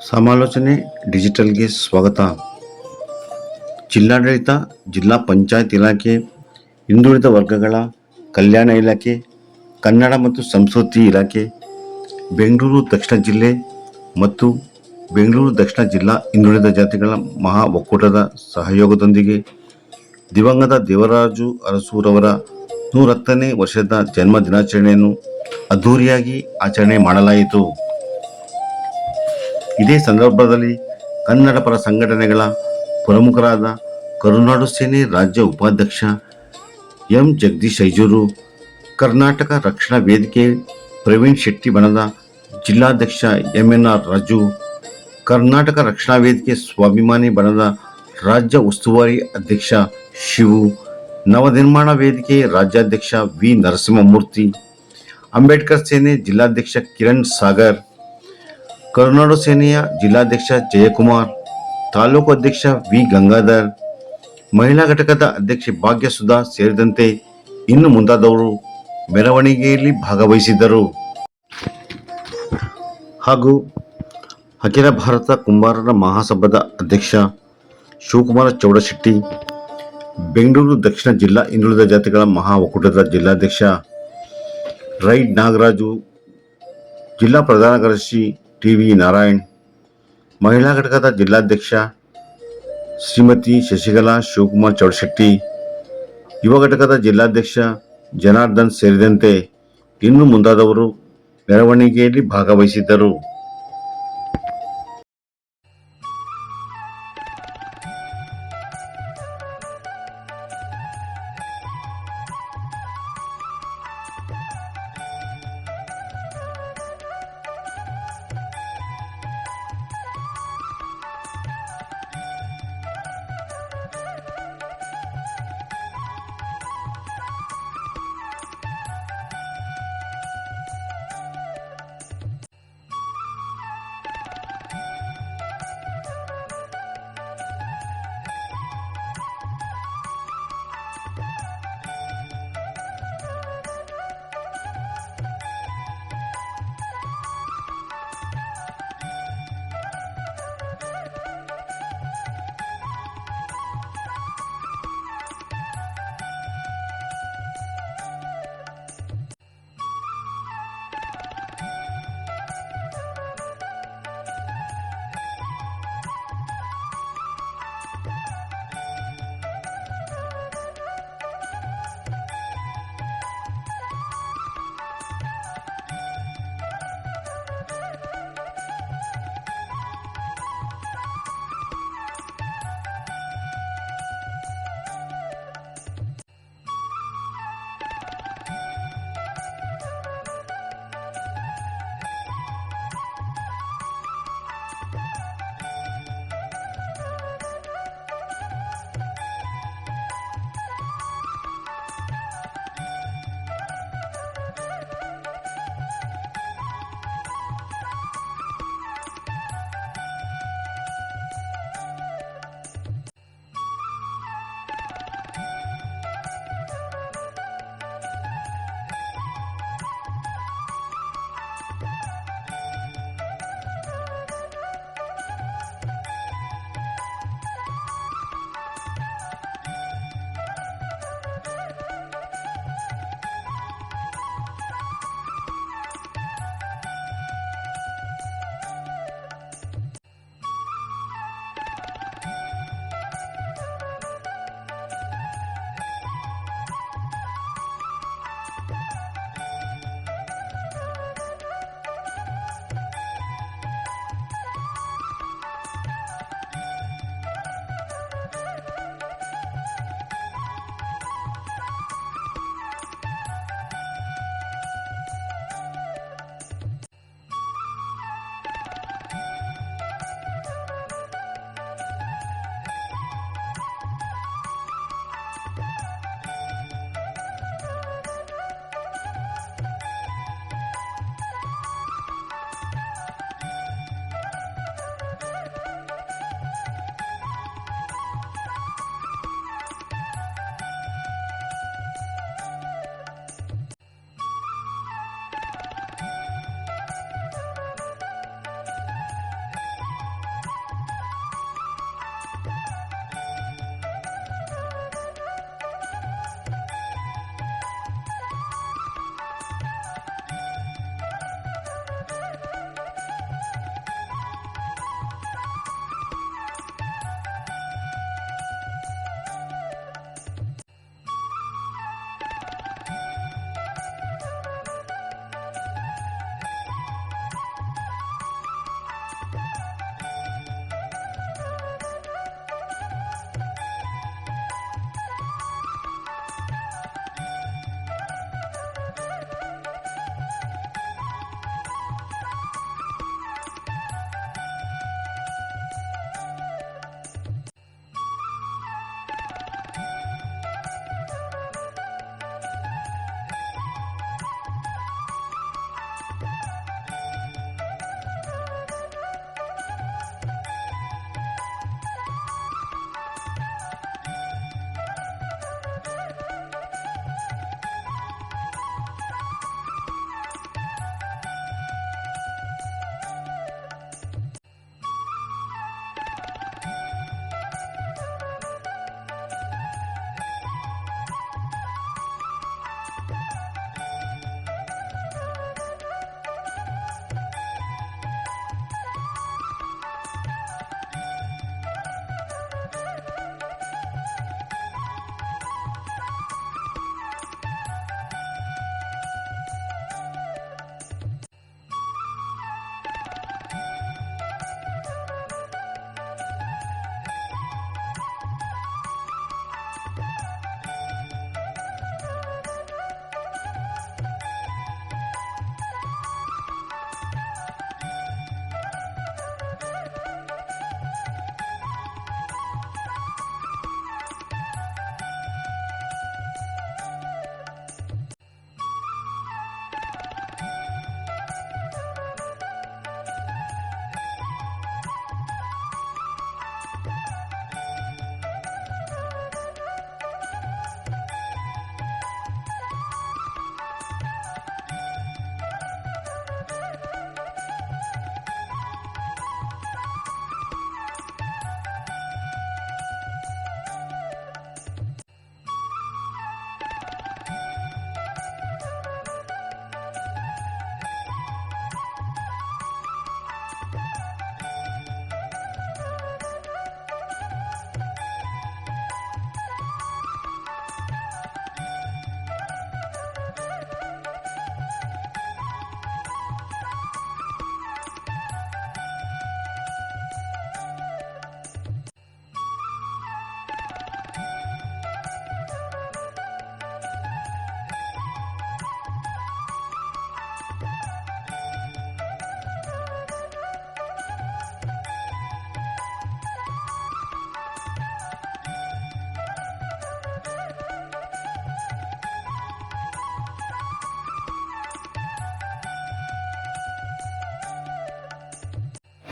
ಸಮಾಲೋಚನೆ ಡಿಜಿಟಲ್ಗೆ ಸ್ವಾಗತ. ಜಿಲ್ಲಾಡಳಿತ, ಜಿಲ್ಲಾ ಪಂಚಾಯತ್ ಇಲಾಖೆ, ಹಿಂದುಳಿದ ವರ್ಗಗಳ ಕಲ್ಯಾಣ ಇಲಾಖೆ, ಕನ್ನಡ ಮತ್ತು ಸಂಸ್ಕೃತಿ ಇಲಾಖೆ, ಬೆಂಗಳೂರು ದಕ್ಷಿಣ ಜಿಲ್ಲೆ ಮತ್ತು ಬೆಂಗಳೂರು ದಕ್ಷಿಣ ಜಿಲ್ಲಾ ಹಿಂದುಳಿದ ಜಾತಿಗಳ ಮಹಾ ಒಕ್ಕೂಟದ ಸಹಯೋಗದೊಂದಿಗೆ ದಿವಂಗತ ದೇವರಾಜು ಅರಸೂರವರ 110ನೇ ವರ್ಷದ ಜನ್ಮ ದಿನಾಚರಣೆಯನ್ನು ಅದ್ಧೂರಿಯಾಗಿ ಆಚರಣೆ ಮಾಡಲಾಯಿತು. ಇದೇ ಸಂದರ್ಭದಲ್ಲಿ ಕನ್ನಡ ಪರ ಸಂಘಟನೆಗಳ ಪ್ರಮುಖರಾದ ಕರುನಾಡು ಸೇನೆ ರಾಜ್ಯ ಉಪಾಧ್ಯಕ್ಷ ಎಂ. ಜಗದೀಶ್ ಐಜೂರು, ಕರ್ನಾಟಕ ರಕ್ಷಣಾ ವೇದಿಕೆ ಪ್ರವೀಣ್ ಶೆಟ್ಟಿ ಬಣದ ಜಿಲ್ಲಾಧ್ಯಕ್ಷ ಎಂ.ಎನ್.ಆರ್. ರಾಜು, ಕರ್ನಾಟಕ ರಕ್ಷಣಾ ವೇದಿಕೆ ಸ್ವಾಭಿಮಾನಿ ಬಣದ ರಾಜ್ಯ ಉಸ್ತುವಾರಿ ಅಧ್ಯಕ್ಷ ಶಿವು, ನವನಿರ್ಮಾಣ ವೇದಿಕೆ ರಾಜ್ಯಾಧ್ಯಕ್ಷ ವಿ. ನರಸಿಂಹಮೂರ್ತಿ, ಅಂಬೇಡ್ಕರ್ ಸೇನೆ ಜಿಲ್ಲಾಧ್ಯಕ್ಷ ಕಿರಣ್ ಸಾಗರ್, ಕರುನಾಡು ಸೇನೆಯ ಜಿಲ್ಲಾಧ್ಯಕ್ಷ ಜಯಕುಮಾರ್, ತಾಲೂಕು ಅಧ್ಯಕ್ಷ ವಿ. ಗಂಗಾಧರ್, ಮಹಿಳಾ ಘಟಕದ ಅಧ್ಯಕ್ಷೆ ಭಾಗ್ಯಸುಧಾ ಸೇರಿದಂತೆ ಇನ್ನು ಮುಂತಾದವರು ಮೆರವಣಿಗೆಯಲ್ಲಿ ಭಾಗವಹಿಸಿದ್ದರು. ಹಾಗೂ ಅಖಿಲ ಭಾರತ ಕುಂಬಾರರ ಮಹಾಸಭಾದ ಅಧ್ಯಕ್ಷ ಶಿವಕುಮಾರ ಚೌಡಶೆಟ್ಟಿ, ಬೆಂಗಳೂರು ದಕ್ಷಿಣ ಜಿಲ್ಲಾ ಹಿಂದುಳಿದ ಜಾತಿಗಳ ಮಹಾ ಒಕ್ಕೂಟದ ಜಿಲ್ಲಾಧ್ಯಕ್ಷ ರೈಡ್ ನಾಗರಾಜು, ಜಿಲ್ಲಾ ಪ್ರಧಾನ ಕಾರ್ಯದರ್ಶಿ ಟಿ.ವಿ. ನಾರಾಯಣ್, ಮಹಿಳಾ ಘಟಕದ ಜಿಲ್ಲಾಧ್ಯಕ್ಷ ಶ್ರೀಮತಿ ಶಶಿಕಲಾ ಶಿವಕುಮಾರ್ ಚೌಡಶೆಟ್ಟಿ, ಯುವ ಘಟಕದ ಜಿಲ್ಲಾಧ್ಯಕ್ಷ ಜನಾರ್ದನ್ ಸೇರಿದಂತೆ ಇನ್ನು ಮುಂತಾದವರು ಮೆರವಣಿಗೆಯಲ್ಲಿ ಭಾಗವಹಿಸಿದ್ದರು.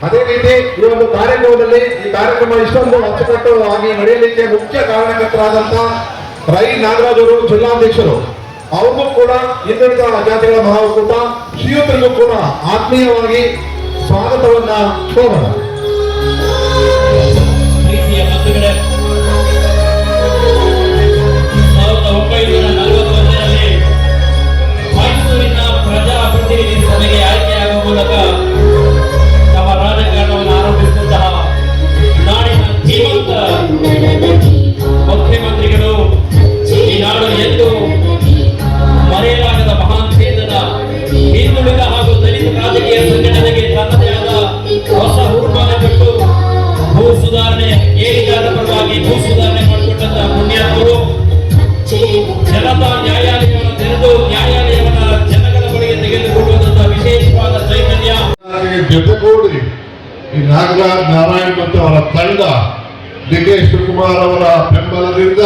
ಅದೇ ರೀತಿ ಈ ಒಂದು ಕಾರ್ಯಕ್ರಮದಲ್ಲಿ ಈ ಕಾರ್ಯಕ್ರಮ ಇಷ್ಟೊಂದು ಅಚ್ಚುಕಟ್ಟುವಾಗಿ ನಡೆಯಲಿಕ್ಕೆ ಮುಖ್ಯ ಕಾರಣಕರ್ತರಾದಂತ ರೈ ನಾಗರಾಜ್ ಅವರು ಜಿಲ್ಲಾಧ್ಯಕ್ಷರು, ಅವ್ರಿಗೂ ಕೂಡ ಹಿಂದುಳಿದ ಜಾತಿಗಳ ಮಹಾ ಒಕ್ಕೂಟ ಶ್ರೀಯುತರಿಗೂ ಕೂಡ ಆತ್ಮೀಯವಾಗಿ ಸ್ವಾಗತವನ್ನ ಕೋರೋಣ. ಪ್ರೀತಿಯ ಬಂಧುಗಳೇ, 1941ರಲ್ಲಿ ಮೈಸೂರಿನ ಪ್ರಜಾಪ್ರತಿನಿಧಿ ಸಭೆಗೆ ಆಯ್ಕೆಯಾಗುವ ಮೂಲಕ ತಮ್ಮ ರಾಜಕಾರಣವನ್ನು ಆರಂಭಿಸಿದಂತಹ ನಾಡಿನ ಧೀಮಂತ ಮುಖ್ಯಮಂತ್ರಿಗಳು ಈ ನಾಡು ಎಂದು ಮರೆಯಲಾಗದ ಮಹಾನ್ ಚೇತನ ಹಿಂದುಳಿದ ಹಾಗೂ ದಲಿತ ರಾಜಕೀಯ ಸಂಘಟನೆಗೆ ತನ್ನದೇ ಆದ ಹೊಸ ಹುರುಪನ್ನು ಕೊಟ್ಟು ಭೂ ಸುಧಾರಣೆ ಏರಿದಾರ ಪರವಾಗಿ ಭೂ ಸುಧಾರಣೆ ಮಾಡಿಕೊಟ್ಟಂತಹ ಪುಣ್ಯಾತ್ಮರು ಜನತಾ ನ್ಯಾಯಾಲಯವನ್ನು ತೆರೆದು ನ್ಯಾಯಾಲಯವನ್ನು ಜನಗಳ ಬಳಿಗೆ ತೆಗೆದುಕೊಳ್ಳುವಂತಹ ವಿಶೇಷವಾದ ಚೈತನ್ಯ ಜೊತೆಗೂಡಿ ಈ ನಾಗರಾಜ್ ನಾರಾಯಣ್ ಮತ್ತು ಅವರ ತಂಡ ಡಿ.ಕೆ. ಶಿವಕುಮಾರ್ ಅವರ ಬೆಂಬಲದಿಂದ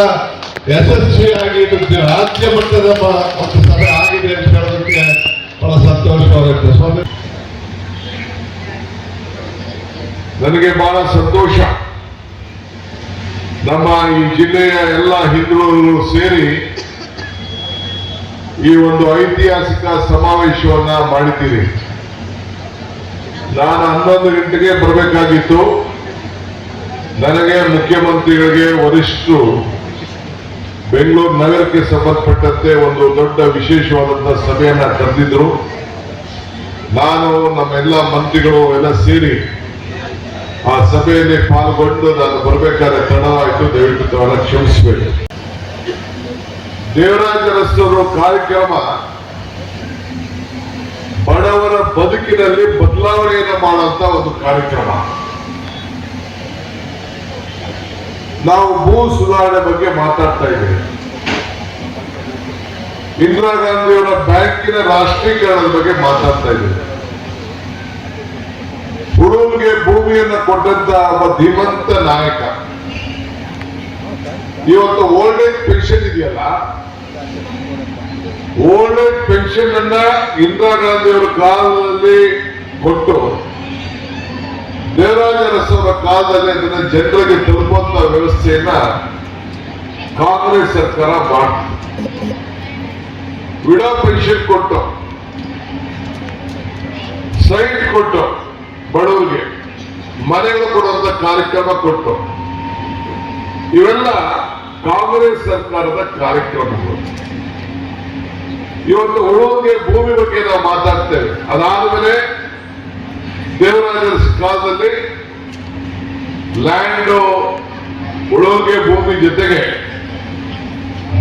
ಯಶಸ್ವಿಯಾಗಿ ರಾಜ್ಯ ಮಟ್ಟದ ಒಂದು ಸಭೆ ಆಗಿದೆ ಅಂತ ಹೇಳೋದಕ್ಕೆ ಬಹಳ ಸಂತೋಷವಾಗುತ್ತೆ. ಸ್ವಾಮಿ, ನನಗೆ ಬಹಳ ಸಂತೋಷ. ನಮ್ಮ ಈ ಜಿಲ್ಲೆಯ ಎಲ್ಲ ಹಿಂದುಳಿದವರು ಸೇರಿ ಈ ಒಂದು ಐತಿಹಾಸಿಕ ಸಮಾವೇಶವನ್ನ ಮಾಡಿದ್ದೀರಿ. ನಾನು 11 ಗಂಟೆಗೆ ಬರಬೇಕಾಗಿತ್ತು. ನನಗೆ ಮುಖ್ಯಮಂತ್ರಿಗಳಿಗೆ ವರಿಷ್ಠರು ಬೆಂಗಳೂರು ನಗರಕ್ಕೆ ಸಂಬಂಧಪಟ್ಟಂತೆ ಒಂದು ದೊಡ್ಡ ವಿಶೇಷವಾದಂತಹ ಸಭೆಯನ್ನ ಕರೆದಿದ್ರು. ನಾನು ನಮ್ಮೆಲ್ಲ ಮಂತ್ರಿಗಳು ಎಲ್ಲ ಸೇರಿ ಆ ಸಭೆಯಲ್ಲಿ ಪಾಲ್ಗೊಂಡು ನಾನು ಬರಬೇಕಾದ್ರೆ ತಡವಾಯಿತು. ದಯವಿಟ್ಟು ತಾವೆಲ್ಲ ಕ್ಷಮಿಸಬೇಕು. ದೇವರಾಜ ಅರಸರು ಕಾರ್ಯಕ್ರಮ ಬಡವರ ಬದುಕಿನಲ್ಲಿ ಬದಲಾವಣೆಯನ್ನು ಮಾಡುವಂತ ಒಂದು ಕಾರ್ಯಕ್ರಮ. ನಾವು ಭೂ ಸುಧಾರಣೆ ಬಗ್ಗೆ ಮಾತಾಡ್ತಾ ಇದ್ದೇವೆ. ಇಂದಿರಾ ಗಾಂಧಿಯವರ ಬ್ಯಾಂಕಿನ ರಾಷ್ಟ್ರೀಕರಣದ ಬಗ್ಗೆ ಮಾತಾಡ್ತಾ ಇದ್ದೇವೆ. ಹುಡುಗರಿಗೆ ಭೂಮಿಯನ್ನು ಕೊಟ್ಟಂತ ಒಬ್ಬ ಧೀಮಂತ ನಾಯಕ. ಇವತ್ತು ಓಲ್ಡ್ ಏಜ್ ಪೆನ್ಷನ್ ಇದೆಯಲ್ಲ, ಓಲ್ಡ್ ಏಜ್ ಪೆನ್ಷನ್ ಅನ್ನ ಇಂದಿರಾ ಗಾಂಧಿಯವರ ಕಾಲದಲ್ಲಿ ಕೊಟ್ಟು ದೇವರಾಜ ಅರಸರ ಕಾಲದಲ್ಲಿ ಅದನ್ನ ಜನರಿಗೆ ತಲುಪುವಂತ ವ್ಯವಸ್ಥೆಯನ್ನ ಕಾಂಗ್ರೆಸ್ ಸರ್ಕಾರ ಮಾಡಿತು. ವಿಡೋ ಪೆನ್ಷನ್ ಕೊಟ್ಟು, ಸೈಟ್ ಕೊಟ್ಟು, ಬಡವರಿಗೆ ಮನೆಗಳು ಕೊಡುವಂತ ಕಾರ್ಯಕ್ರಮ ಕೊಟ್ಟು, ಇವೆಲ್ಲ ಕಾಂಗ್ರೆಸ್ ಸರ್ಕಾರದ ಕಾರ್ಯಕ್ರಮಗಳು. ಇವತ್ತು ಉಳುವಿಗೆ ಭೂಮಿ ಬಗ್ಗೆ ನಾವು ಮಾತಾಡ್ತೇವೆ. ಅದಾದ್ಮೇಲೆ ದೇವರಾಜ ಕಾಲದಲ್ಲಿ ಲ್ಯಾಂಡ್ ಉಳುವಿಗೆ ಭೂಮಿ ಜೊತೆಗೆ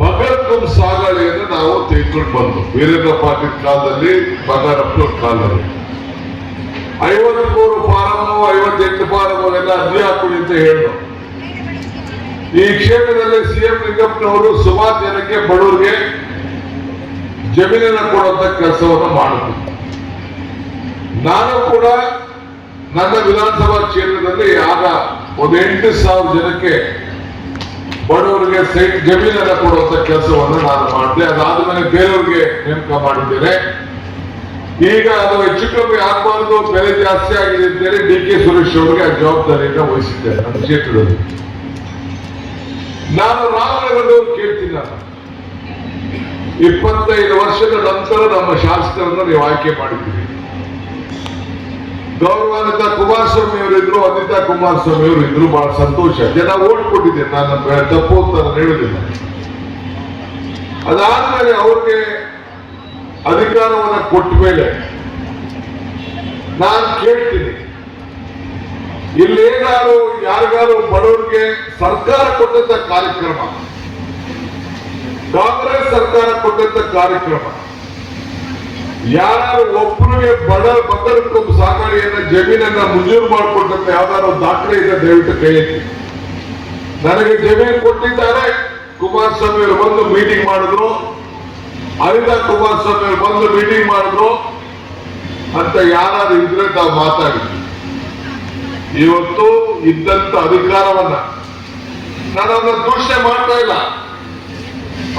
ಬಗರ್ಕುಂ ಸಾಗಾಣಿಕೆಯನ್ನು ನಾವು ತೆಗೆದುಕೊಂಡು ಬಂದು ವೀರೇಂದ್ರ ಪಾಟೀಲ್ ಕಾಲದಲ್ಲಿ, ಬಂಗಾರಪ್ಪನ ಕಾಲದಲ್ಲಿ 53 ಫಾರಂ 58 ಫಾರಂ ಎಲ್ಲ ಅರ್ಜಿ ಹಾಕುಡಿ ಅಂತ ಹೇಳಿದ್ರು. ಈ ಕ್ಷೇತ್ರದಲ್ಲಿ ಸಿಎಂ ಲಿಂಗಪ್ಪನವರು ಸುಮಾರು ಜನಕ್ಕೆ ಬಡವರಿಗೆ ಜಮೀನನ್ನು ಕೊಡುವಂತ ಕೆಲಸವನ್ನು ಮಾಡಿದ್ರು. ನಾನು ಕೂಡ ನನ್ನ ವಿಧಾನಸಭಾ ಕ್ಷೇತ್ರದಲ್ಲಿ ಆಗ ಒಂದು 8,000 ಜನಕ್ಕೆ ಬಡವರಿಗೆ ಸೈಟ್ ಜಮೀನನ್ನು ಕೊಡುವಂತ ಕೆಲಸವನ್ನು ನಾನು ಮಾಡಿದೆ. ಅದಾದ್ಮೇಲೆ ಬೇರೆಯವ್ರಿಗೆ ನೇಮಕ ಮಾಡಿದ್ದೇನೆ. ಈಗ ಅದು ಹೆಚ್ಚು ಕಮ್ಮಿ ಆಗಬಾರ್ದು, ಬೆಲೆ ಜಾಸ್ತಿ ಆಗಿದೆ ಅಂತೇಳಿ ಡಿ.ಕೆ. ಸುರೇಶ್ ಅವರಿಗೆ ಆ ಜವಾಬ್ದಾರಿಯನ್ನು ವಹಿಸಿದ್ದೇನೆ ನನ್ನ ಕ್ಷೇತ್ರದಲ್ಲಿ. ನಾನು ರಾಮನಗರದವ್ರು ಕೇಳ್ತೀನಿ, ನಾನು 25 ವರ್ಷದ ನಂತರ ನಮ್ಮ ಶಾಸಕರನ್ನು ನೀವು ಆಯ್ಕೆ ಮಾಡಿದ್ದೀರಿ. ಗೌರವಾನ್ವಿತ ಕುಮಾರಸ್ವಾಮಿ ಅವರಿದ್ರು, ಅನಿತಾ ಕುಮಾರಸ್ವಾಮಿ ಅವರು ಇದ್ರು. ಬಹಳ ಸಂತೋಷ. ಜನ ಓಟ್ ಕೊಟ್ಟಿದ್ದೇನೆ, ನಾನು ತಪ್ಪು ಅಂತ ನಾನು ಹೇಳುದಿಲ್ಲ. ಅದಾದ್ಮೇಲೆ ಅವ್ರಿಗೆ ಅಧಿಕಾರವನ್ನು ಕೊಟ್ಟ ಮೇಲೆ ನಾನು ಕೇಳ್ತೀನಿ, ಇಲ್ಲೇನಾದ್ರು ಯಾರಿಗಾರು ಬಡವರಿಗೆ ಸರ್ಕಾರ ಕೊಟ್ಟಂತ ಕಾರ್ಯಕ್ರಮ, ಕಾಂಗ್ರೆಸ್ ಸರ್ಕಾರ ಕೊಟ್ಟಂತ ಕಾರ್ಯಕ್ರಮ, ಯಾರು ಒಬ್ಬರಿಗೆ ಬಗರ್ಕುಂ ಸಾಗಾಣಿಕೆಯನ್ನ ಜಮೀನನ್ನ ಮಂಜೂರು ಮಾಡಿಕೊಟ್ಟಂತ ಯಾವ್ದಾದ್ರು ದಾಖಲೆ ಇದೆ ದಯವಿಟ್ಟು ಕೈ ಎತ್ತಿ. ನನಗೆ ಜಮೀನು ಕೊಟ್ಟಿದ್ದಾರೆ, ಕುಮಾರಸ್ವಾಮಿ ಅವರು ಬಂದು ಮೀಟಿಂಗ್ ಮಾಡಿದ್ರು, ಅನಿತಾ ಕುಮಾರಸ್ವಾಮಿ ಅವರು ಬಂದು ಮೀಟಿಂಗ್ ಮಾಡಿದ್ರು ಅಂತ ಯಾರಾದ್ರೂ ಇದ್ರೆ ನಾವು ಮಾತಾಡಿ. ಇವತ್ತು ಇದ್ದಂತ ಅಧಿಕಾರವನ್ನ ನಾನು ಅದನ್ನ ದೂಷಣೆ ಮಾಡ್ತಾ ಇಲ್ಲ.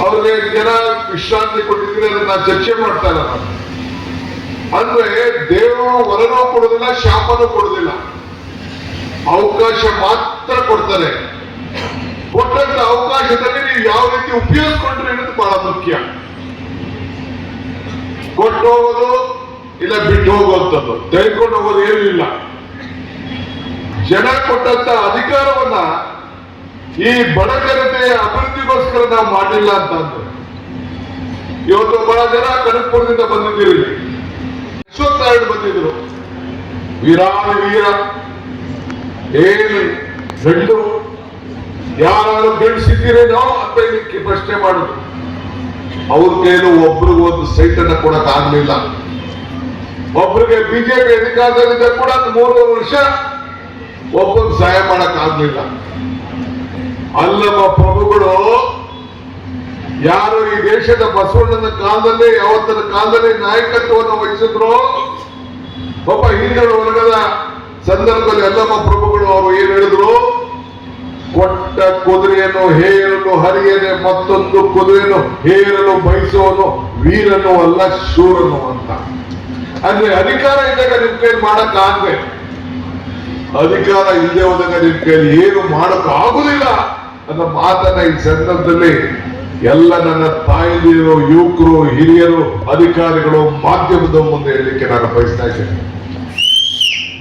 ಅವ್ರಿಗೆ ಜನ ವಿಶ್ರಾಂತಿ ಕೊಟ್ಟಿದ್ರೆ ಅದನ್ನ ಚರ್ಚೆ ಮಾಡ್ತಾ ಇಲ್ಲ. ನಾನು ಅಂದ್ರೆ ದೇವರು ವರನೂ ಕೊಡುದಿಲ್ಲ, ಶಾಪನೂ ಕೊಡುದಿಲ್ಲ. ಅವಕಾಶ ಮಾತ್ರ ಕೊಡ್ತಾರೆ. ಕೊಟ್ಟಂತ ಅವಕಾಶದಲ್ಲಿ ನೀವು ಯಾವ ರೀತಿ ಉಪಯೋಗಿಸ್ಕೊಂಡ್ರೆ ಅನ್ನೋದು ಬಹಳ ಮುಖ್ಯ. ಕೊಟ್ಟು ಹೋಗೋದು ಇಲ್ಲ ಬಿಟ್ಟು ಹೋಗುವಂಥದ್ದು, ತೆಗೆದುಕೊಂಡು ಹೋಗೋದು ಏನೂ ಇಲ್ಲ. ಜನ ಕೊಟ್ಟಂತ ಅಧಿಕಾರವನ್ನ ಈ ಬಡ ಜನತೆಯ ಅಭಿವೃದ್ಧಿಗೋಸ್ಕರ ನಾವು ಮಾಡಲಿಲ್ಲ ಅಂತಂದ್ರೆ, ಇವತ್ತು ಬಹಳ ಜನ ಕನಕಪುರದಿಂದ ಬಂದಿದ್ದೀರಿ, ಯಶವಂತರಾಯರು ಬಂದಿದ್ರು, ವೀರಾದಿ ವೀರ ಏನು ಗಂಡು ಯಾರು ಬೆಳೆಸಿದ್ದೀರೇನೋ ಅಂತ ಇದಕ್ಕೆ ಪ್ರಶ್ನೆ ಮಾಡುದು. ಅವ್ರ ಕೈಲೂ ಒಬ್ರಿಗೂ ಒಂದು ಸೈಟ್ ಅನ್ನ ಕೊಡಕ್ ಆಗ್ಲಿಲ್ಲ. ಒಬ್ರಿಗೆ ಬಿಜೆಪಿ ಅಧಿಕಾರದಿಂದ ಕೂಡ 3 ವರ್ಷ ಒಬ್ಬರಿಗೆ ಸಹಾಯ ಮಾಡಕ್ ಆಗ್ಲಿಲ್ಲ. ಅಲ್ಲಮ್ಮ ಪ್ರಭುಗಳು ಯಾರು ಈ ದೇಶದ ಬಸವಣ್ಣನ ಕಾಲದಲ್ಲಿ ಯಾವತ್ತನ ಕಾಲದಲ್ಲಿ ನಾಯಕತ್ವವನ್ನು ವಹಿಸಿದ್ರು, ಒಬ್ಬ ಹಿಂದುಳಿದ ವರ್ಗದ ಸಂದರ್ಭದಲ್ಲಿ ಅಲ್ಲಮ್ಮ ಪ್ರಭುಗಳು ಅವರು ಏನ್ ಹೇಳಿದ್ರು, ಕೊಟ್ಟ ಕುದುರೆಯನ್ನು ಹೇರಲು ಹರಿಯದೆ ಮತ್ತೊಂದು ಕುದುರೆಯನ್ನು ಹೇರಲು ಬಯಸುವನು ವೀರನು ಅಲ್ಲ ಶೂರನು ಅಂತ. ಅಂದ್ರೆ ಅಧಿಕಾರ ಇದ್ದಾಗ ನಿಮ್ ಕೈಲಿ ಮಾಡಕ್ ಆಗದೆ, ಅಧಿಕಾರ ಇಲ್ಲದೆ ಹೋದಾಗ ನಿಮ್ ಕೈಲಿ ಏನು ಮಾಡಕ್ ಆಗುದಿಲ್ಲ ಅನ್ನೋ ಮಾತನ್ನ ಈ ಸಂದರ್ಭದಲ್ಲಿ ಎಲ್ಲ ನನ್ನ ತಾಯಿಯರು, ಯುವಕರು, ಹಿರಿಯರು, ಅಧಿಕಾರಿಗಳು, ಮಾಧ್ಯಮದ ಮುಂದೆ ಹೇಳಲಿಕ್ಕೆ ನಾನು ಬಯಸ್ತಾ ಇದ್ದೇನೆ.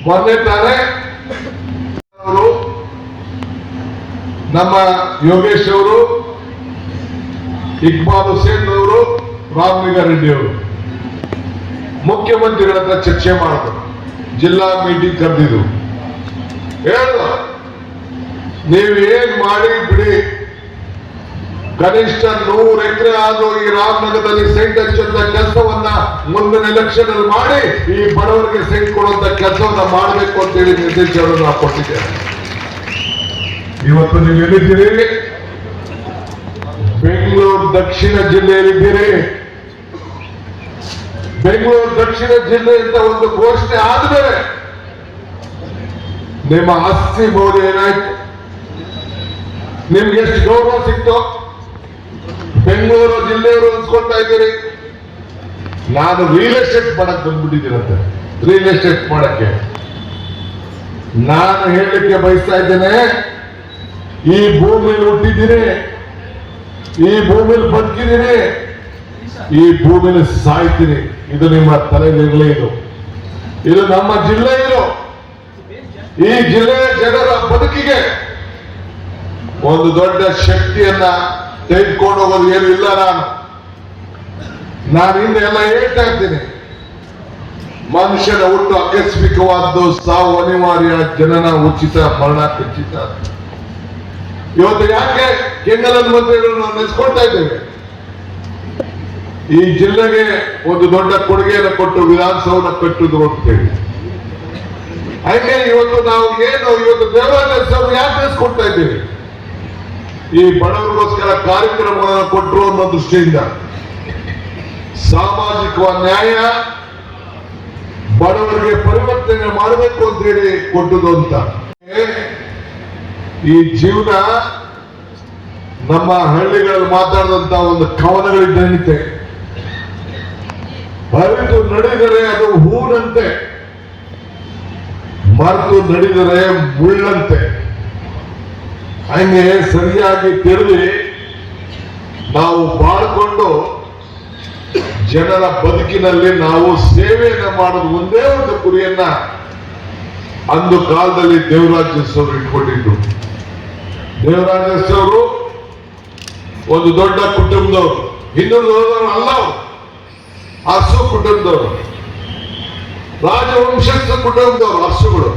ಮೊನ್ನೆ ತಾನೇ ಅವರು ನಮ್ಮ ಯೋಗೇಶ್ ಅವರು, ಇಕ್ಬಾಲ್ ಹುಸೇನ್ ಅವರು, ರಾಮಲಿಂಗಾರೆಡ್ಡಿ ಅವರು ಮುಖ್ಯಮಂತ್ರಿಗಳ ಹತ್ರ ಚರ್ಚೆ ಮಾಡಿದ್ರು. ಜಿಲ್ಲಾ ಮೀಟಿಂಗ್ ಕರೆದಿದ್ರು. ಹೇಳಿದ್ರು, ನೀವೇನ್ ಮಾಡಿ ಬಿಡಿ, ಕನಿಷ್ಠ 100 ಎಕರೆ ಆದ್ರೂ ಈ ರಾಮನಗರದಲ್ಲಿ ಸೈಟ್ ಹಚ್ಚುವಂತ ಕೆಲಸವನ್ನ ಮುಂದಿನ ಎಲೆಕ್ಷನ್ ಅಲ್ಲಿ ಮಾಡಿ ಈ ಬಡವರಿಗೆ ಸೈಟ್ ಕೊಡುವಂತ ಕೆಲಸವನ್ನ ಮಾಡಬೇಕು ಅಂತೇಳಿ ನಿರ್ದೇಶನವನ್ನು ನಾವು ಕೊಟ್ಟಿದ್ದೇವೆ. ಇವತ್ತು ನೀವು ಎಲ್ಲಿದ್ದೀರಿ? ಬೆಂಗಳೂರು ದಕ್ಷಿಣ ಜಿಲ್ಲೆಯಲ್ಲಿದ್ದೀರಿ. ಬೆಂಗಳೂರು ದಕ್ಷಿಣ ಜಿಲ್ಲೆ ಅಂತ ಒಂದು ಘೋಷಣೆ ಆದ್ಮೇಲೆ ನಿಮ್ಮ ಆಸ್ತಿ ಮೌಲ್ಯ ಏನಾಯ್ತು? ನಿಮ್ಗೆ ಎಷ್ಟು ಗೌರವ ಸಿಕ್ತು? ಬೆಂಗಳೂರು ಜಿಲ್ಲೆಯವರು ಅನ್ಸ್ಕೊಳ್ತಾ ಇದ್ದೀರಿ ನಾನು ರಿಯಲ್ ಎಸ್ಟೇಟ್ ಮಾಡಕ್ ಬಂದ್ಬಿಟ್ಟಿದ್ದೀರಂತೆ. ರಿಯಲ್ ಎಸ್ಟೇಟ್ ಮಾಡಕ್ಕೆ ನಾನು ಹೇಳಲಿಕ್ಕೆ ಬಯಸ್ತಾ ಇದ್ದೇನೆ, ಈ ಭೂಮಿಯಲ್ಲಿ ಹುಟ್ಟಿದ್ದೀನಿ, ಈ ಭೂಮಿಯಲ್ಲಿ ಬದುಕಿದ್ದೀನಿ, ಈ ಭೂಮಿಯಲ್ಲಿ ಸಾಯ್ತೀನಿ. ಇದು ನಿಮ್ಮ ತಲೆಯಲ್ಲಿರಲಿ. ಇದು ನಮ್ಮ ಜಿಲ್ಲೆ. ಈ ಜಿಲ್ಲೆಯ ಜನರ ಬದುಕಿಗೆ ಒಂದು ದೊಡ್ಡ ಶಕ್ತಿಯನ್ನ ತೆಗೆದುಕೊಂಡು ಹೋಗೋದು ಏನು ಇಲ್ಲ. ನಾನು ಹಿಂದೆ ಎಲ್ಲ ಹೇಳ್ತಾ ಇದ್ದೀನಿ, ಮನುಷ್ಯನ ಹುಟ್ಟು ಆಕಸ್ಮಿಕವಾದ್ದು, ಸಾವು ಅನಿವಾರ್ಯ, ಜನನ ಉಚಿತ, ಮರಣ ಖಚಿತ. ಇವತ್ತು ಯಾಕೆ ಕೆಂಗಲ್ ಮಂತ್ರಿಗಳನ್ನು ನಾವು ನೆನೆಸ್ಕೊಳ್ತಾ ಇದ್ದೇವೆ? ಈ ಜಿಲ್ಲೆಗೆ ಒಂದು ದೊಡ್ಡ ಕೊಡುಗೆಯನ್ನು ಕೊಟ್ಟು ವಿಧಾನಸೌಧ ಕಟ್ಟುದು ಅಂತೇಳಿ. ಹಾಗೆ ಇವತ್ತು ನಾವು ಇವತ್ತು ದೇವರಾಜ ಅವರು ಯಾಕೆ ನೆನೆಸ್ಕೊಳ್ತಾ ಇದ್ದೇವೆ? ಈ ಬಡವರಿಗೋಸ್ಕರ ಕಾರ್ಯಕ್ರಮಗಳನ್ನು ಕೊಟ್ಟರು ಅನ್ನೋ ದೃಷ್ಟಿಯಿಂದ ಸಾಮಾಜಿಕ ನ್ಯಾಯ, ಬಡವರಿಗೆ ಪರಿವರ್ತನೆ ಮಾಡಬೇಕು ಅಂತ ಹೇಳಿ ಕೊಟ್ಟದು ಅಂತ. ಈ ಜೀವನ ನಮ್ಮ ಹಳ್ಳಿಗಳಲ್ಲಿ ಮಾತಾಡಿದಂತ ಒಂದು ಕವನಗಳಿದ್ದಂತೆ, ಹರಿದು ನಡೆದರೆ ಅದು ಹೂನಂತೆ, ಮರೆತು ನಡೆದರೆ ಮುಳ್ಳಂತೆ. ಹಂಗೆ ಸರಿಯಾಗಿ ತಿಳಿದು ನಾವು ಬಾಳ್ಕೊಂಡು ಜನರ ಬದುಕಿನಲ್ಲಿ ನಾವು ಸೇವೆಯನ್ನ ಮಾಡೋದು ಒಂದೇ ಒಂದು ಗುರಿಯನ್ನ ಅಂದು ಕಾಲದಲ್ಲಿ ದೇವರಾಜ ಅವರು ಇಟ್ಕೊಂಡಿದ್ರು. ದೇವರಾಜ ಅವರು ಒಂದು ದೊಡ್ಡ ಕುಟುಂಬದವರು, ಹಿಂದುಳಿದವರು ಅಲ್ಲ, ಅರಸು ಕುಟುಂಬದವರು, ರಾಜವಂಶಸ್ಥ ಕುಟುಂಬದವರು ಅರಸುಗಳು.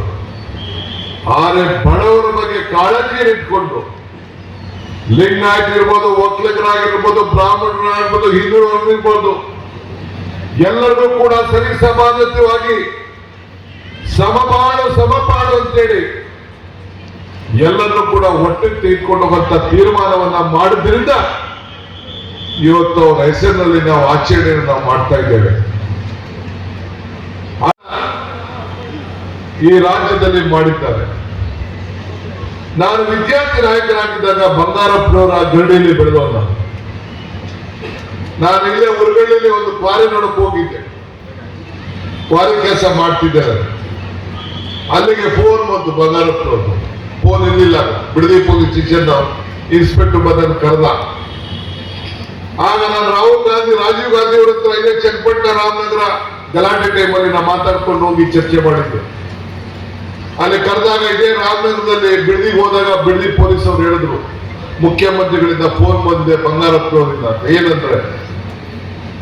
ಆದರೆ ಬಡವರ ಬಗ್ಗೆ ಕಾಳಜಿ ಇಟ್ಕೊಂಡು ಲಿಂಗಾಯತರಿರ್ಬೋದು, ಒಕ್ಕಲಿಗರಾಗಿರ್ಬೋದು, ಬ್ರಾಹ್ಮಣರಾಗಿರ್ಬೋದು, ಹಿಂದುಳಿದವರಿರ್ಬೋದು, ಎಲ್ಲರಿಗೂ ಕೂಡ ಸರಿ ಸಮಾನತೆಯಾಗಿ ಸಮಪಾಡು ಅಂತೇಳಿ ಎಲ್ಲರನ್ನೂ ಕೂಡ ಒಟ್ಟಿಗೆ ತೆಗೆದುಕೊಂಡು ಹೋಗುವಂತ ತೀರ್ಮಾನವನ್ನ ಮಾಡಿದ್ರಿಂದ ಇವತ್ತು ಅವರ ಹೆಸರಿನಲ್ಲಿ ನಾವು ಆಚರಣೆಯನ್ನು ನಾವು ಮಾಡ್ತಾ ಇದ್ದೇವೆ. ಈ ರಾಜ್ಯದಲ್ಲಿ ಮಾಡಿದ್ದಾರೆ. ನಾನು ವಿದ್ಯಾರ್ಥಿ ನಾಯಕರಾಗಿದ್ದಾಗ ಬಂಗಾರಪ್ಪನವರ ಗರಡಿಯಲ್ಲಿ ಬೆಳೆದವನ್ನ. ನಾನು ಇಲ್ಲೇ ಉರ್ಗಳ್ಳಿಯಲ್ಲಿ ಒಂದು ಕ್ವಾರಿ ನೋಡಕ್ ಹೋಗಿದ್ದೆ, ಕ್ವಾರಿ ಕೆಲಸ ಮಾಡ್ತಿದ್ದಾರೆ. ಅಲ್ಲಿಗೆ ಫೋನ್ ಬಂತು ಬಂಗಾರಪ್ಪನವ್ರು. ಫೋನ್ ಇರಲಿಲ್ಲ, ಬಿಡದಿ ಪೊಲೀಸ್ ಸ್ಟೇಷನ್ ಇನ್ಸ್ಪೆಕ್ಟರ್ ಬಂದನ್ನು ಕರೆದ. ಆಗ ನಾನು ರಾಹುಲ್ ಗಾಂಧಿ, ರಾಜೀವ್ ಗಾಂಧಿ ಅವರ ಹತ್ರ ಇದೇ ಚನ್ನಪಟ್ಟಣ ರಾಮನಗರ ಗಲಾಟೆ ಟೈಮಲ್ಲಿ ನಾವು ಮಾತಾಡ್ಕೊಂಡು ಹೋಗಿ ಚರ್ಚೆ ಮಾಡಿದ್ದೆ. ಅಲ್ಲಿ ಕರೆದಾಗ ಇದೇ ರಾಮನಗರದಲ್ಲಿ ಬಿಡದಿಗೆ ಹೋದಾಗ ಬಿಡದಿ ಪೊಲೀಸ್ ಅವರು ಹೇಳಿದ್ರು, ಮುಖ್ಯಮಂತ್ರಿಗಳಿಂದ ಫೋನ್ ಬಂದಿದೆ ಬಂಗಾರಪ್ಪನವರಿಂದ. ಏನಂದ್ರೆ,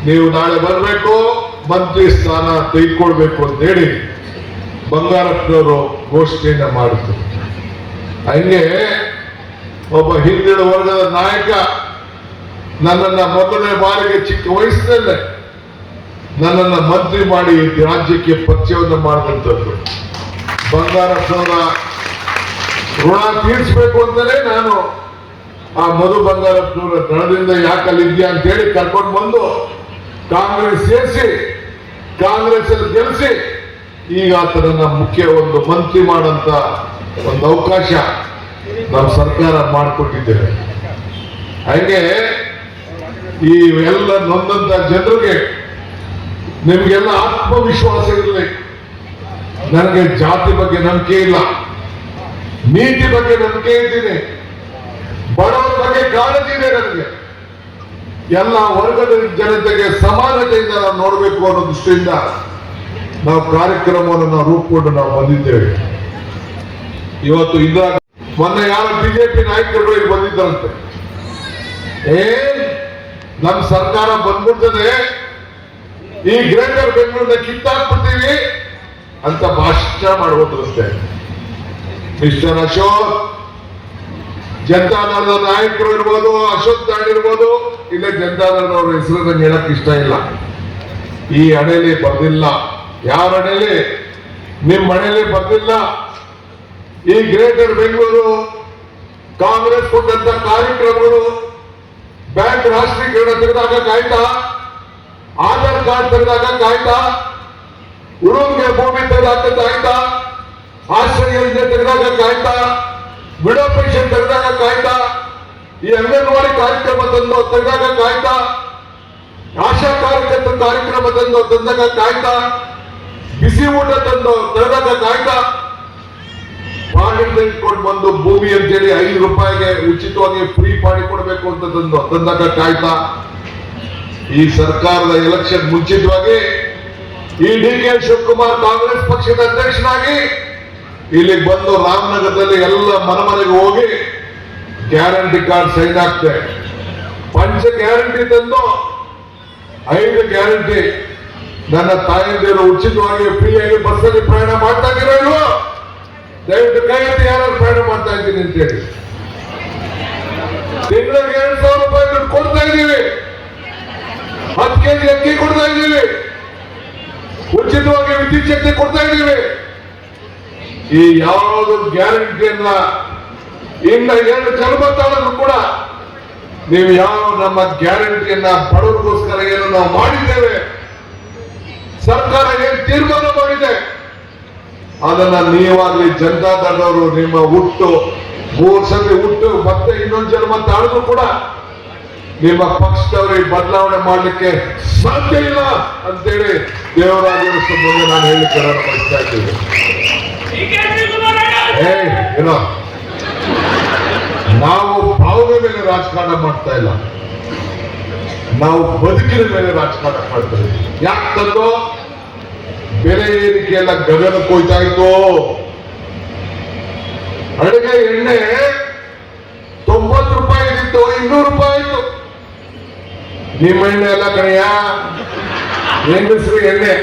ನೀವು ನಾಳೆ ಬರಬೇಕು, ಮಂತ್ರಿ ಸ್ಥಾನ ತೆಗೆದುಕೊಳ್ಬೇಕು ಅಂತ ಹೇಳಿ ಬಂಗಾರಪ್ಪನವರು ಘೋಷಣೆಯನ್ನ ಮಾಡಿದ್ರು. ಹಂಗೆ ಒಬ್ಬ ಹಿಂದಿನ ವರ್ಗದ ನಾಯಕ ನನ್ನನ್ನ ಮೊದಲನೇ ಬಾರಿಗೆ ಚಿಕ್ಕ ವಯಸ್ಸಿನಲ್ಲೇ ನನ್ನನ್ನ ಮಂತ್ರಿ ಮಾಡಿ ರಾಜ್ಯಕ್ಕೆ ಪರಿಚಯವನ್ನು ಮಾಡಿದಂಥದ್ದು. ಬಂಗಾರಪ್ಪನವರ ಋಣ ತೀರಿಸಬೇಕು ಅಂತಲೇ ನಾನು ಆ ಮಧು ಬಂಗಾರಪ್ಪನವರ ದಳದಿಂದ ಯಾಕಲ್ಲಿ ಇದೆಯಾ ಅಂತ ಹೇಳಿ ಕರ್ಕೊಂಡು ಬಂದು ಕಾಂಗ್ರೆಸ್ ಸೇರಿಸಿ, ಕಾಂಗ್ರೆಸ್ ಅಲ್ಲಿ ಗೆಲ್ಲಿಸಿ, ಈಗ ಆತನನ್ನ ಮುಖ್ಯ ಒಂದು ಮಂತ್ರಿ ಮಾಡಂತ ಒಂದು ಅವಕಾಶ ನಮ್ಮ ಸರ್ಕಾರ ಮಾಡಿಕೊಟ್ಟಿದ್ದೇವೆ. ಹಾಗೆ ಈ ಎಲ್ಲ ನೊಂದಂತ ಜನರಿಗೆ ನಿಮ್ಗೆಲ್ಲ ಆತ್ಮವಿಶ್ವಾಸ ಇರಲಿ. ನನಗೆ ಜಾತಿ ಬಗ್ಗೆ ನಂಬಿಕೆ ಇಲ್ಲ, ನೀತಿ ಬಗ್ಗೆ ನಂಬಿಕೆ ಇದ್ದೀನಿ, ಬಡವರ ಬಗ್ಗೆ ಕಾಳಜಿ ಇದೆ ನನಗೆ. ಎಲ್ಲ ವರ್ಗದ ಜನತೆಗೆ ಸಮಾನತೆಯಿಂದ ನಾವು ನೋಡಬೇಕು ಅನ್ನೋ ದೃಷ್ಟಿಯಿಂದ ನಾವು ಕಾರ್ಯಕ್ರಮವನ್ನು ನಾವು ರೂಪುಕೊಂಡು ನಾವು ಬಂದಿದ್ದೇವೆ. ಇವತ್ತು ಇಂದಿರಾ ಮೊನ್ನೆ ಯಾರ ಬಿಜೆಪಿ ನಾಯಕರುಗಳು ಇಲ್ಲಿ ಬಂದಿದ್ದರಂತೆ, ನಮ್ಮ ಸರ್ಕಾರ ಬಂದ್ಬಿಡ್ತದೆ, ಈ ಗ್ರೇಟರ್ ಬೆಂಗಳೂರನ್ನ ಕಿತ್ತಾಕ್ಬಿಡ್ತೀವಿ ಅಂತ ಭಾಷಣ ಮಾಡುವುದಂತೆ. ಮಿಸ್ಟರ್ ಅಶೋಕ್, ಜನತಾದಳದ ನಾಯಕರು ಇರ್ಬೋದು, ಅಶೋಕ್ ತಾಂಡ್ ಇರ್ಬೋದು, ಇಲ್ಲ ಜನತಾದಳದವ್ರ ಹೆಸರನ್ನ ಹೇಳಕ್ ಇಷ್ಟ ಇಲ್ಲ. ಈ ಅಣೆಯಲ್ಲಿ ಬರ್ದಿಲ್ಲ, ಯಾರ ಅಣೆಯಲ್ಲಿ, ನಿಮ್ಮ ಮನೆಯಲ್ಲಿ ಬರ್ದಿಲ್ಲ. ಈ ಗ್ರೇಟರ್ ಬೆಂಗಳೂರು ಕಾಂಗ್ರೆಸ್ ಕೊಟ್ಟಂತ ಕಾರ್ಯಕ್ರಮಗಳು, ಬ್ಯಾಂಕ್ ರಾಷ್ಟ್ರೀಕರಣ ತೆಗೆದಾಗ ಕಾಯ್ತಾ, ಆಧಾರ್ ಕಾರ್ಡ್ ತೆಗೆದಾಗ ಕಾಯ್ತಾ, ಉಳುವಿಗೆ ಭೂಮಿ ತೆಗೆದಾಗ ಕಾಯ್ತಾ, ಆಶ್ರಯ ಯೋಜನೆ ತೆಗೆದಾಗ ಕಾಯ್ತಾ, ವಿಡೋ ಪೆನ್ಷನ್ ತೆಗೆದಾಗ ಕಾಯ್ತಾ, ಈ ಅಂಗನವಾಡಿ ಕಾರ್ಯಕ್ರಮ ತೆಗೆದಾಗ ಕಾಯ್ತಾ, ಆಶಾ ಕಾರ್ಯಕರ್ತರ ಕಾರ್ಯಕ್ರಮ ತಂದಾಗ ಕಾಯ್ತಾ, ಬಿಸಿ ಊಟ ತೆಗೆದಾಗ ಕಾಯ್ತಾ, ಪಾರ್ಲಿಮೆಂಟ್ ಕೊಟ್ಟು ಬಂದು ಭೂಮಿ ಅಂತೇಳಿ 5 ರೂಪಾಯಿಗೆ ಉಚಿತವಾಗಿ ಫ್ರೀ ಮಾಡಿ ಕೊಡಬೇಕು ಅಂತ ತಂದಾಗ ಕಾಯ್ತಾ. ಈ ಸರ್ಕಾರದ ಎಲೆಕ್ಷನ್ ಮುಂಚಿತವಾಗಿ ಈ ಡಿ.ಕೆ. ಶಿವಕುಮಾರ್ ಕಾಂಗ್ರೆಸ್ ಪಕ್ಷದ ಅಧ್ಯಕ್ಷನಾಗಿ ಇಲ್ಲಿಗೆ ಬಂದು ರಾಮನಗರದಲ್ಲಿ ಎಲ್ಲ ಮನೆಗೆ ಹೋಗಿ ಗ್ಯಾರಂಟಿ ಕಾರ್ಡ್ ಸೈನ್ ಆಗ್ತದೆ. ಪಂಚ ಗ್ಯಾರಂಟಿ ತಂದು 5 ಗ್ಯಾರಂಟಿ ನನ್ನ ತಾಯಂದಿರು ಉಚಿತವಾಗಿ ಫ್ರೀಯಾಗಿ ಬಸ್ಸಲ್ಲಿ ಪ್ರಯಾಣ ಮಾಡ್ತಾ ಇದ್ದೀರೋ ಇಲ್ವೋ? ದಯವಿಟ್ಟು ಕೈ ಎತ್ತಿ ಯಾರು ಪ್ರಯಾಣ ಮಾಡ್ತಾ ಇದ್ದೀನಿ ಅಂತೇಳಿ. ತಿಂಗಳಿಗೆ 2,000 ರೂಪಾಯಿ ದುಡ್ಡು ಕೊಡ್ತಾ ಇದ್ದೀವಿ, 10 ಕೆಜಿ ಅಕ್ಕಿ ಕೊಡ್ತಾ ಇದ್ದೀವಿ, ಉಚಿತವಾಗಿ ವಿದ್ಯುತ್ ಶಕ್ತಿ ಕೊಡ್ತಾ ಇದ್ದೀವಿ. ಈ ಯಾವುದು ಗ್ಯಾರಂಟಿಯನ್ನ ಇನ್ನ 2 ಜನ್ಮ ತಾಳಿದ್ರು ಕೂಡ ನೀವು ಯಾವ ನಮ್ಮ ಗ್ಯಾರಂಟಿಯನ್ನ ಬಡವರಿಗೋಸ್ಕರ ಏನು ನಾವು ಮಾಡಿದ್ದೇವೆ, ಸರ್ಕಾರ ಏನು ತೀರ್ಮಾನ ಮಾಡಿದೆ, ಅದನ್ನ ನೀವಾಗ್ಲಿ ಜನತಾದಳದವರು ನಿಮ್ಮ ಹುಟ್ಟು 3 ಸತಿ ಹುಟ್ಟು ಮತ್ತೆ ಇನ್ನೊಂದು ಜನ್ಮ ತಾಳಿದ್ರು ಕೂಡ ನಿಮ್ಮ ಪಕ್ಷದವರಿಗೆ ಬದಲಾವಣೆ ಮಾಡಲಿಕ್ಕೆ ಸಾಧ್ಯ ಇಲ್ಲ ಅಂತೇಳಿ ದೇವರಾಜರ ಮುಂದೆ ನಾನು ಹೇಳಿಕ್ಕೆ ಬಯಸ್ತಾ ಇದ್ದೇನೆ. ಏನೋ ನಾವು ಭಾವನೆ ಮೇಲೆ ರಾಜಕಾರಣ ಮಾಡ್ತಾ ಇಲ್ಲ, ನಾವು ಬದುಕಿನ ಮೇಲೆ ರಾಜಕಾರಣ ಮಾಡ್ತಾ ಇದ್ದೀವಿ. ಯಾಕಂತಂದು ಬೆಲೆ ಏರಿಕೆ ಎಲ್ಲ ಗಗನಕ್ಕೆ ಹೋಯ್ತಾ ಇತ್ತು. ಅಡುಗೆ ಎಣ್ಣೆ 90 ರೂಪಾಯಿ ಇತ್ತು, 200 ರೂಪಾಯಿ ಆಯ್ತು. ನಿಮ್ಮ ಎಣ್ಣೆ ಎಲ್ಲ ಕಡೆಯ ಹೆಂಗಸರು ಎಣ್ಣೆ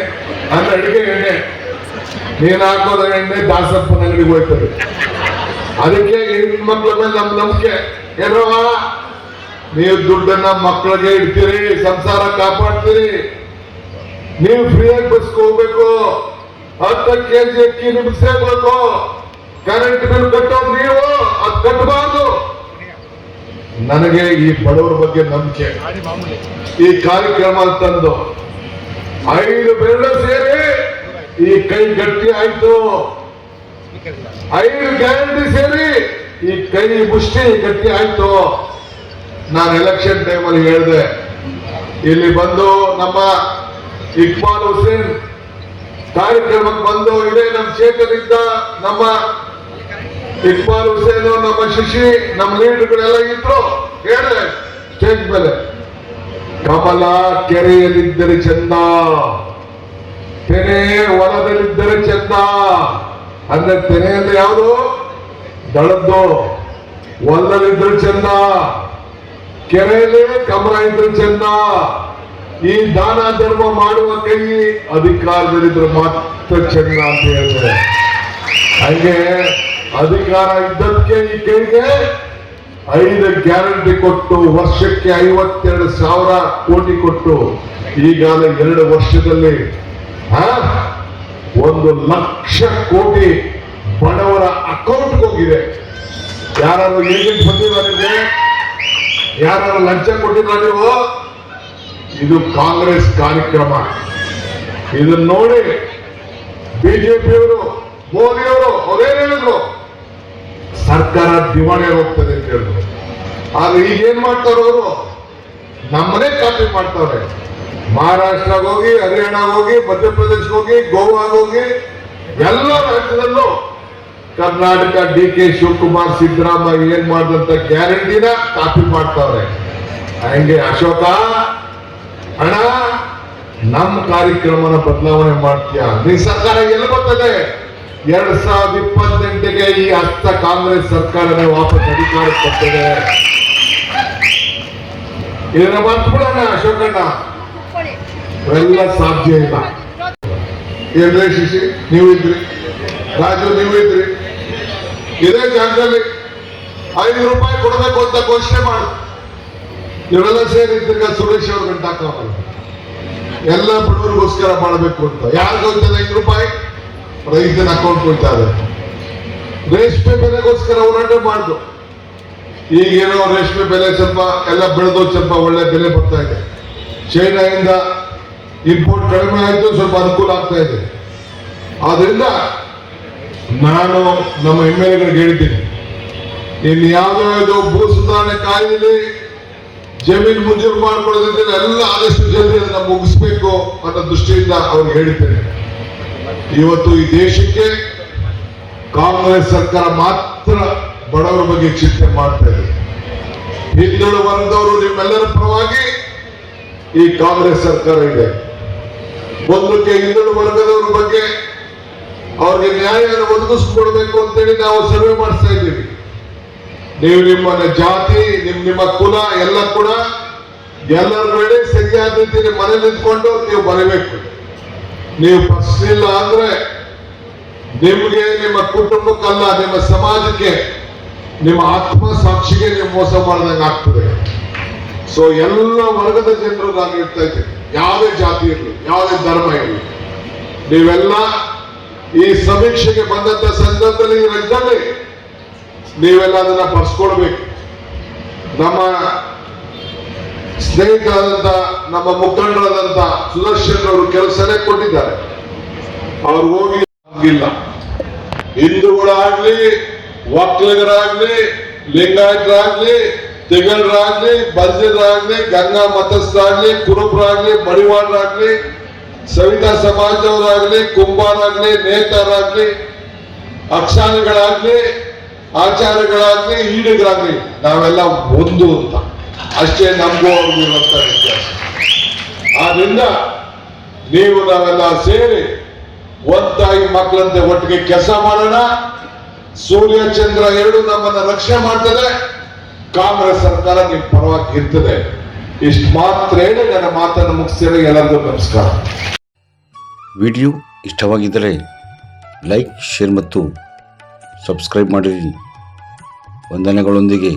ಅಂದ್ರೆ ಅಡುಗೆ ಎಣ್ಣೆ, ನೀನ್ ಹಾಕೋದ ಎಣ್ಣೆ ದಾಸಪ್ಪನ ಅಂಗಡಿಗೆ ಹೋಯ್ತದೆ. ಅದಕ್ಕೆ ಹೆಣ್ಮಕ್ಳ ಮೇಲೆ ನಮ್ ನಂಬಿಕೆ ಏನೋ, ನೀವು ದುಡ್ಡನ್ನ ಮಕ್ಕಳಿಗೆ ಇಡ್ತೀರಿ, ಸಂಸಾರ ಕಾಪಾಡ್ತೀರಿ, ನೀವು ಫ್ರೀಯಾಗಿ ಬಸ್ಗೆ ಹೋಗ್ಬೇಕು, 10 ಕೆಜಿ ಅಕ್ಕಿ ನಿಮ್ಗೆ ಸೇರ್ಬೇಕು, ಕರೆಂಟ್ ಬಿಲ್ ಕಟ್ಟೋದು ನೀವು, ಅದು ಕಟ್ಟಬಾರ್ದು. ನನಗೆ ಈ ಬಡವರ ಬಗ್ಗೆ ನಂಬಿಕೆ. ಈ ಕಾರ್ಯಕ್ರಮ ತಂದು 5 ಬೆರಳು ಸೇರಿ ಈ ಕೈ ಗಟ್ಟಿ ಆಯ್ತು, 5 ಗ್ಯಾರಂಟಿ ಸೇರಿ ಈ ಕೈ ಮುಷ್ಟಿ ಗಟ್ಟಿ ಆಯ್ತು. ನಾನು ಎಲೆಕ್ಷನ್ ಟೈಮಲ್ಲಿ ಹೇಳಿದೆ, ಇಲ್ಲಿ ಬಂದು ನಮ್ಮ ಇಕ್ಬಾಲ್ ಹುಸೇನ್ ಕಾರ್ಯಕ್ರಮಕ್ಕೆ ಬಂದು ಇದೇ ನಮ್ಮ ಚೇತನಿಂದ ನಮ್ಮ ಇಕ್ಬಾಲ್ ಹುಸೇನ್, ನಮ್ಮ ಶಶಿ, ನಮ್ಮ ಲೀಡರ್ಗಳೆಲ್ಲ ಇದ್ರು. ಹೇಳಿದೆ ಸ್ಟೇಜ್ ಮೇಲೆ, ಕಮಲ ಕೆರೆಯಲ್ಲಿದ್ದರೆ ಚಂದ, ತೆನೆ ಹೊಲದಲ್ಲಿದ್ದರೆ ಚಂದ. ಅಂದ್ರೆ ತೆನೆ ಅಂದ್ರೆ ಯಾವುದು? ದಳದ್ದು. ಹೊಲದಲ್ಲಿದ್ದರೆ ಚಂದ, ಕೆರೆಯಲ್ಲಿ ಕಮಲ ಇದ್ರೆ ಚಂದ. ಈ ದಾನ ಧರ್ಮ ಮಾಡುವ ಕೈ ಅಧಿಕಾರದಲ್ಲಿದ್ರೆ ಮಾತ್ರ ಚಂದ ಅಂತ ಹೇಳಿದ್ರೆ, ಹಂಗೆ ಅಧಿಕಾರ ಇದ್ದದಕ್ಕೆ ಈ ಕೈಗೆ 5 ಗ್ಯಾರಂಟಿ ಕೊಟ್ಟು ವರ್ಷಕ್ಕೆ 52,000 ಕೋಟಿ ಕೊಟ್ಟು ಈಗಾಗ 2 ವರ್ಷದಲ್ಲಿ 1 ಲಕ್ಷ ಕೋಟಿ ಬಡವರ ಅಕೌಂಟ್ಗೆ ಹೋಗಿದೆ. ಯಾರು ಏಜೆಂಟ್ ಬಂದಿಲ್ಲ ನಿಮಗೆ? ಯಾರು ಲಂಚ ಕೊಟ್ಟಿಲ್ಲ ನೀವು? ಇದು ಕಾಂಗ್ರೆಸ್ ಕಾರ್ಯಕ್ರಮ. ಇದನ್ನ ನೋಡಿ ಬಿಜೆಪಿಯವರು, ಮೋದಿಯವರು ಅವರೇನು ಹೇಳಿದ್ರು? ಸರ್ಕಾರ ದಿವಾಳಿ ಹೋಗ್ತದೆ ಅಂತ ಹೇಳಿದ್ರು. ಆದ್ರೆ ಈಗ ಏನ್ ಮಾಡ್ತಾರ ಅವರು? ನಮ್ಮನೆ ಕಾಪಿ ಮಾಡ್ತಾರೆ. ಮಹಾರಾಷ್ಟ್ರಗೆ ಹೋಗಿ, ಹರಿಯಾಣಗೆ ಹೋಗಿ, ಮಧ್ಯಪ್ರದೇಶ್ ಹೋಗಿ, ಗೋವಾಗೆ ಹೋಗಿ, ಎಲ್ಲ ರಾಜ್ಯದಲ್ಲೂ ಕರ್ನಾಟಕ DK ಶಿವಕುಮಾರ್, ಸಿದ್ದರಾಮಯ್ಯ ಏನ್ ಮಾಡಿದಂತ ಗ್ಯಾರಂಟಿನ ಕಾಪಿ ಮಾಡ್ತಾವ್ರೆ. ಹಂಗೆ ಅಶೋಕ ಅಣ್ಣ, ನಮ್ಮ ಕಾರ್ಯಕ್ರಮನ ಬದಲಾವಣೆ ಮಾಡ್ತೀಯ? ನೀ ಸರ್ಕಾರ ಎಲ್ಲಿ ಬರ್ತದೆ? 2028ಗೆ ಈ ಹತ್ತ ಕಾಂಗ್ರೆಸ್ ಸರ್ಕಾರನೇ ವಾಪಸ್ ಅಧಿಕಾರಕ್ಕೆ ಬರ್ತದೆ. ಇದನ್ನ ಮರ್ತ್ಬಿಡೋಣ ಅಶೋಕಣ್ಣ, ಎಲ್ಲ ಸಾಧ್ಯ ಇಲ್ಲ. ಏನ್ರಿ ಶಿಶಿ ನೀವು ಇದ್ರಿ, ರಾಜು ನೀವು ಇದ್ರಿ, ಇದೇ ಜಾಗದಲ್ಲಿ 5 ರೂಪಾಯಿ ಕೊಡಬೇಕು ಅಂತ ಘೋಷಣೆ ಮಾಡು. ಇವರೆಲ್ಲ ಸೇರಿ ಸುರೇಶ್ ಅವ್ರ ಗಂಟಾಕಲ್ಲ, ಎಲ್ಲ ಬಡವರಿಗೋಸ್ಕರ ಮಾಡಬೇಕು ಅಂತ. ಯಾರಿಗೂ ಹೋಗ್ತದೆ 5 ರೂಪಾಯಿ? ರೈತನ ಅಕೌಂಟ್ ಹೋಗ್ತಾರೆ. ರೇಷ್ಮೆ ಬೆಲೆಗೋಸ್ಕರ ಹೋರಾಟ ಮಾಡುದು. ಈಗೇನೋ ರೇಷ್ಮೆ ಬೆಲೆ ಸ್ವಲ್ಪ ಎಲ್ಲ ಬೆಳೆದು ಸ್ವಲ್ಪ ಒಳ್ಳೆ ಬೆಲೆ ಬರ್ತಾ ಇದೆ. ಚೈನಾದಿಂದ ಇಂಪೋರ್ಟ್ ಕಡಿಮೆ ಆಯ್ತು, ಸ್ವಲ್ಪ ಅನುಕೂಲ ಆಗ್ತಾ ಇದೆ. ಆದ್ರಿಂದ ನಾನು ನಮ್ಮ MLAಗಳಿಗೆ ಹೇಳಿದ್ದೀನಿ, ಇನ್ನು ಯಾವುದೋ ಭೂ ಸುಧಾರಣೆ ಕಾಯ್ದೆಯಲ್ಲಿ ಜಮೀನು ಮಂಜೂರು ಮಾಡ್ಕೊಳ್ಳೋದ್ರಿಂದ ಎಲ್ಲ ಆದಷ್ಟು ಜಲ್ದಿ ಅದನ್ನ ಮುಗಿಸ್ಬೇಕು ಅನ್ನೋ ದೃಷ್ಟಿಯಿಂದ ಅವ್ರಿಗೆ ಹೇಳಿದ್ದೇನೆ. ಇವತ್ತು ಈ ದೇಶಕ್ಕೆ ಕಾಂಗ್ರೆಸ್ ಸರ್ಕಾರ ಮಾತ್ರ ಬಡವರ ಬಗ್ಗೆ ಚಿಂತೆ ಮಾಡ್ತಾ ಇದೆ. ಹಿಂದುಳಿದ ವರ್ಗದವರು ನಿಮ್ಮೆಲ್ಲರ ಪರವಾಗಿ ಈ ಕಾಂಗ್ರೆಸ್ ಸರ್ಕಾರ ಇದೆ. ಒಂದಕ್ಕೆ ಹಿಂದುಳಿದ ವರ್ಗದವರ ಬಗ್ಗೆ ಅವ್ರಿಗೆ ನ್ಯಾಯವನ್ನು ಒದಗಿಸ್ಕೊಡ್ಬೇಕು ಅಂತೇಳಿ ನಾವು ಸರ್ವೆ ಮಾಡಿಸ್ತಾ ಇದ್ದೀವಿ. ನೀವು ನಿಮ್ಮ ಜಾತಿ, ನಿಮ್ಮ ಕುಲ ಎಲ್ಲ ಕೂಡ ಎಲ್ಲರ ಮೇಲೆ ಸರಿಯಾದ ರೀತಿಯಲ್ಲಿ ಮನೆ ನಿಂತ್ಕೊಂಡು ನೀವು ಬರಬೇಕು. ನೀವು ಪಕ್ಷಿಲ್ಲ ಅಂದ್ರೆ ನಿಮ್ಗೆ, ನಿಮ್ಮ ಕುಟುಂಬಕ್ಕಲ್ಲ, ನಿಮ್ಮ ಸಮಾಜಕ್ಕೆ, ನಿಮ್ಮ ಆತ್ಮಸಾಕ್ಷಿಗೆ ನೀವು ಮೋಸ ಮಾಡಿದಂಗೆ ಆಗ್ತದೆ. ಸೊ ಎಲ್ಲ ವರ್ಗದ ಜನರು ನಾನು ಹೇಳ್ತಾ ಇದ್ದೀನಿ, ಯಾವುದೇ ಜಾತಿ ಇರಲಿ, ಯಾವುದೇ ಧರ್ಮ ಇರಲಿ, ನೀವೆಲ್ಲ ಈ ಸಮೀಕ್ಷೆಗೆ ಬಂದಂತ ಸಂದರ್ಭದಲ್ಲಿ ರಾಜ್ಯದಲ್ಲಿ ನೀವೆಲ್ಲ ಅದನ್ನ ಪಡಿಸ್ಕೊಳ್ಬೇಕು. ನಮ್ಮ ಸ್ನೇಹಿತರಾದಂತ, ನಮ್ಮ ಮುಖಂಡರಾದಂತ ಸುದರ್ಶನ್ ಅವರು ಕೆಲಸನೇ ಕೊಟ್ಟಿದ್ದಾರೆ. ಅವ್ರು ಹೋಗಿ ಆಗಿಲ್ಲ. ಹಿಂದೂಗಳಾಗ್ಲಿ, ಒಕ್ಕಲಿಗರಾಗ್ಲಿ, ಲಿಂಗಾಯತರಾಗ್ಲಿ, ತಿಗಳರಾಗ್ಲಿ, ಬಲ್ಜರಾಗ್ಲಿ, ಗಂಗಾ ಮತಸ್ಥರಾಗ್ಲಿ, ಕುರುಬರಾಗ್ಲಿ, ಮಡಿವಾಳರಾಗ್ಲಿ, ಸವಿತಾ ಸಮಾಜದವರಾಗ್ಲಿ, ಕುಂಬಾರಾಗ್ಲಿ, ನೇತಾರಾಗ್ಲಿ, ಅಕ್ಷಾನಿಗಳಾಗ್ಲಿ, ಆಚಾರ್ಯಗಳಾಗ್ಲಿ, ಈಡಿಗರಾಗ್ಲಿ, ನಾವೆಲ್ಲ ಒಂದು ಅಂತ ಅಷ್ಟೇ ನಮಗೂ ಅವ್ರಿಗೂ ಇರುವಂತ ವ್ಯತ್ಯಾಸ. ಆದ್ರಿಂದ ನೀವು ನಾವೆಲ್ಲ ಸೇರಿ ಒಂದಾಗಿ ಮಕ್ಕಳಂತೆ ಒಟ್ಟಿಗೆ ಕೆಲಸ ಮಾಡೋಣ. ಸೂರ್ಯ ಚಂದ್ರ ಎರಡು ನಮ್ಮನ್ನ ರಕ್ಷಣೆ ಮಾಡ್ತದೆ. ಕಾಂಗ್ರೆಸ್ ಸರ್ಕಾರ ನಿಮ್ಮ ಪರವಾಗಿ ಇರ್ತದೆ. ಇಷ್ಟು ಮಾತ್ರ ಹೇಳಿ ನನ್ನ ಮಾತನ್ನು ಮುಗಿಸ್ತೇನೆ. ಎಲ್ಲರಿಗೂ ನಮಸ್ಕಾರ. ವಿಡಿಯೋ ಇಷ್ಟವಾಗಿದ್ದರೆ ಲೈಕ್, ಶೇರ್ ಮತ್ತು ಸಬ್ಸ್ಕ್ರೈಬ್ ಮಾಡಿರಿ. ವಂದನೆಗಳೊಂದಿಗೆ